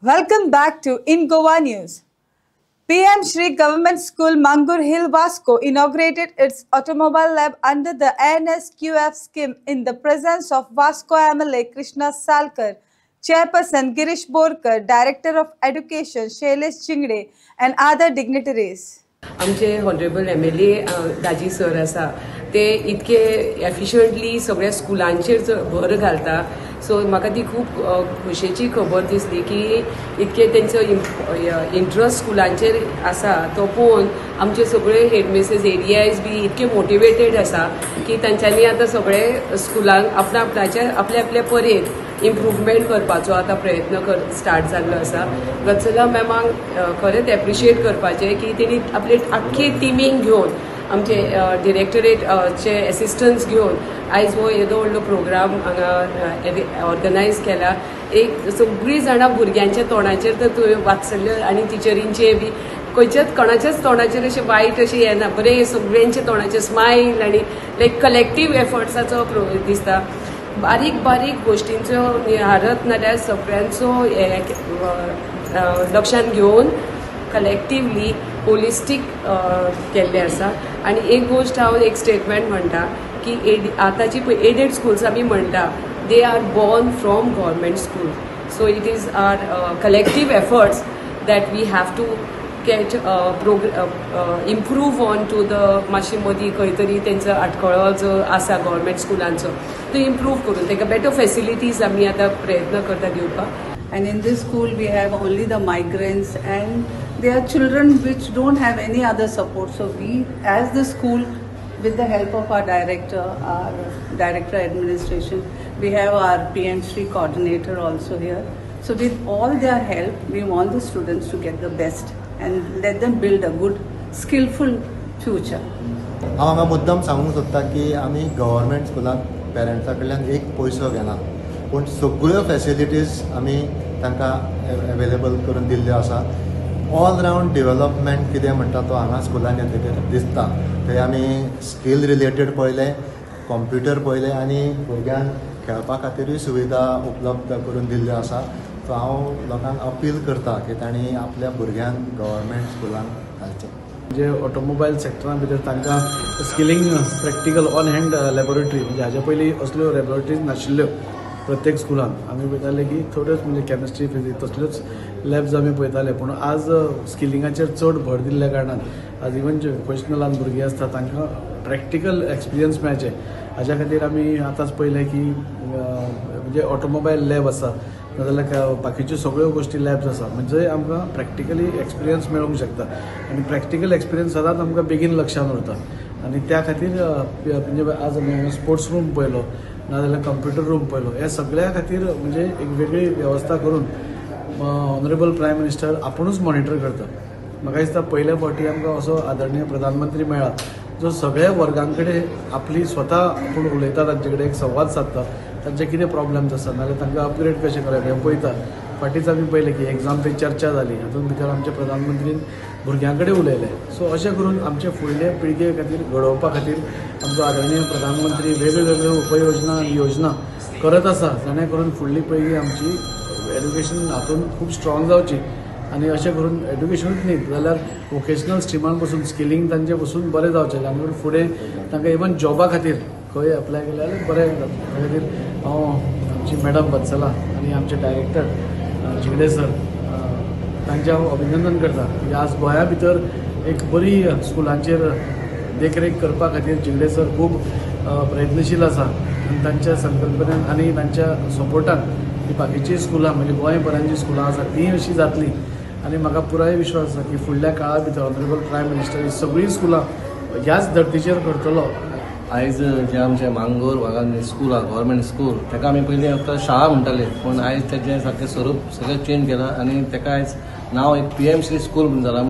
Welcome back to In Goa News. PM Shri Government School Mangur Hill Vasco inaugurated its automobile lab under the NSQF scheme in the presence of Vasco MLA Krishna Salkar, Chairperson Girish Borkar, Director of Education Shailesh Chingde and other dignitaries. आमचे honourable MLA दाजी sir आसा ते इतके efficiently सगळ्या स्कुलांचेर भर घालता. So म्हाका ती खूब खोशेची खबर दिसली की इतके तेंचो इंट्रस्ट स्कुलांचेर आसा तो पळोवन आमचे सगळे हेडमिसेस एरियाज बी इतके मोटिवेटेड आसा की तांच्यांनी आतां सगळे स्कुलांक आपल्या आपल्या परेन इम्प्रूवमेंट करपाचो आता प्रयत्न स्टार्ट जाल्लो आसा. वत्सला मॅमांक खरेंच एप्रिशिएट करपाचें की तेणी आपले आख्खे टिमींक घेवन आमचे डिरेक्टरेटचे एसिस्टंट्स घेवन आयज हो येदो व्हडलो प्रोग्राम हांगा ऑर्गनायज केला. एक सगळीं जाणां भुरग्यांच्या तोंडाचेर तर तुवें वाचल्यो आनी टिचरींचे बी खंयच्याच कोणाच्याच तोंडाचेर अशें वायट अशें येना. बरें सगळ्यांच्या तोंडाचेर स्मायल आनी लायक कलेक्टीव एफर्ट्साचो दिसता. बारीक बारीक गोष्टींचो निहारत नाल्यार सगळ्यांचो लक्षांत घेवन कलेक्टिवली होलिस्टीक केल्ले आसा. आनी एक गोष्ट हांव एक स्टेटमेंट म्हणटा की आतांची पळय एडेड स्कूल्स आमी म्हणटा they are born from government school. So it is our collective efforts that we have to get improve on to the मातशी मदीं खंय तरी तेंचो आटकळो जो आसा गव्हर्मेंट स्कुलांचो तो इम्प्रूव करून ताका बेटर फॅसिलिटीज आमी आतां प्रयत्न करता दिवपाक. And in this school we have only the migrants and they are children which don't have any other support. So we as the school, with the help of our director administration, we have our PM Shri coordinator also here. So with all their help we want the students to get the best and let them build a good skillful future. हांव हांगा मुद्दाम सांगूंक सोदता की आमी government स्कुलांत पेरंट्सां कडल्यान एक पयसो घेना पूण सगळ्यो फॅसिलिटीज आमी तांकां अवेलेबल करून दिल्ल्यो आसा. ऑल रावंड डेव्हलपमेंट कितें म्हणटा तो हांगा स्कुलान येतकीर दिसता. थंय आमी स्कील रिलेटेड पळयलें, कॉम्प्युटर पळयलें आनी भुरग्यांक खेळपा खातीरूय सुविधा उपलब्ध करून दिल्ल्यो आसा. सो हांव लोकांक अपील करता की तांणी आपल्या भुरग्यांक गव्हर्मेंट स्कुलांत घालचें. जे ऑटोमोबायल सेक्टरा भितर तांकां skilling practical on hand laboratory म्हणजे हाज्या पयलीं असल्यो लॅबोरेटरीज नाशिल्ल्यो प्रत्येक स्कुलांत. आमी पळयताले की थोड्योच म्हणजे कॅमिस्ट्री फिजिक्स तसल्योच लॅब्स आमी पळयताले पूण आज स्किलिंगाचेर चड भर दिल्ल्या कारणान आज इवन जे वोकेशनलान भुरगीं आसता तांकां प्रॅक्टिकल एक्सपिरियन्स मेळचे हाज्या खातीर आमी आतांच पळयलें की म्हणजे ऑटोमोबायल लॅब आसा नाजाल्यार बाकीच्यो सगळ्यो गोश्टी लॅब्स आसा म्हणजे आमकां प्रॅक्टिकली एक्सपिरियन्स मेळूंक शकता. आनी प्रॅक्टिकल एक्सपिरियन्स सदांच आमकां बेगीन लक्षांत उरता. आनी त्या खातीर म्हणजे आज आमी स्पोर्ट्स रूम पळयलो नाजाल्यार कंप्युटर रूम पळयलो. ह्या सगळ्या खातीर म्हणजे एक वेगळी वेवस्था करून ऑनरेबल प्रायम मिनिस्टर आपुणूच मॉनिटर करता. म्हाका दिसता पयल्या फावटी आमकां असो आदरणीय प्रधानमंत्री मेळ्ळा जो सगळ्या वर्गां कडेन आपली स्वता आपूण उलयता तांचे कडेन एक संवाद सादता. तांचे कितें प्रॉब्लेम्स आसा नाजाल्यार तांकां अपग्रेड कशें करप हें पळयता. फाटींच आमी पळयलें की एग्जाम चर्चा जाली हातूंत भितर आमच्या प्रधानमंत्रीन भुरग्यां कडेन उलयलें. सो अशें करून आमचे फुडले पिळगे खातीर घडोवपा खातीर आमचो आदरणीय प्रधानमंत्री वेगवेगळ्यो उपयोजना आनी योजना करत आसा जेणे करून फुडली पिळगी आमची एड्युकेशन हातूंत खूब स्ट्रॉंग जावची. आनी अशें करून एड्युकेशनूच न्ही जाल्यार वोकेशनल स्ट्रिमान पसून स्किलिंग तांचे पसून बरें जावचें जाणे करून फुडें तांकां इवन जॉबा खातीर खंय एप्लाय केले जाल्यार बरें जाता. त्या खातीर हांव आमची मॅडम वत्सला आनी आमचे डायरेक्टर झिगडे सर तांचें हांव अभिनंदन करता की आज गोंया भितर एक बरी स्कुलांचेर देखरेख करपा खातीर झिगडे सर खूब प्रयत्नशील आसा. आनी तांच्या संकल्पनेन आनी तांच्या सपोर्टान ही बाकीचीं स्कुलां म्हणजे गोंयभरांत जीं स्कुलां आसा तीं अशीं जातलीं. आनी म्हाका पुराय विश्वास आसा की फुडल्या काळा भितर ऑनरेबल प्रायम मिनिस्टर ही सगळीं स्कुलां ह्याच धर्तीचेर करतलो. आयज जे आमचे मांगूर वागान स्कूल आहा गव्हर्मेंट स्कूल ताका आमी पयलीं फक्त शाळा म्हणटाले पूण आयज तेजें सारकें स्वरूप सगळें चेंज केलां आनी ताका आयज नांव एक PM श्री स्कूल म्हणून जालां.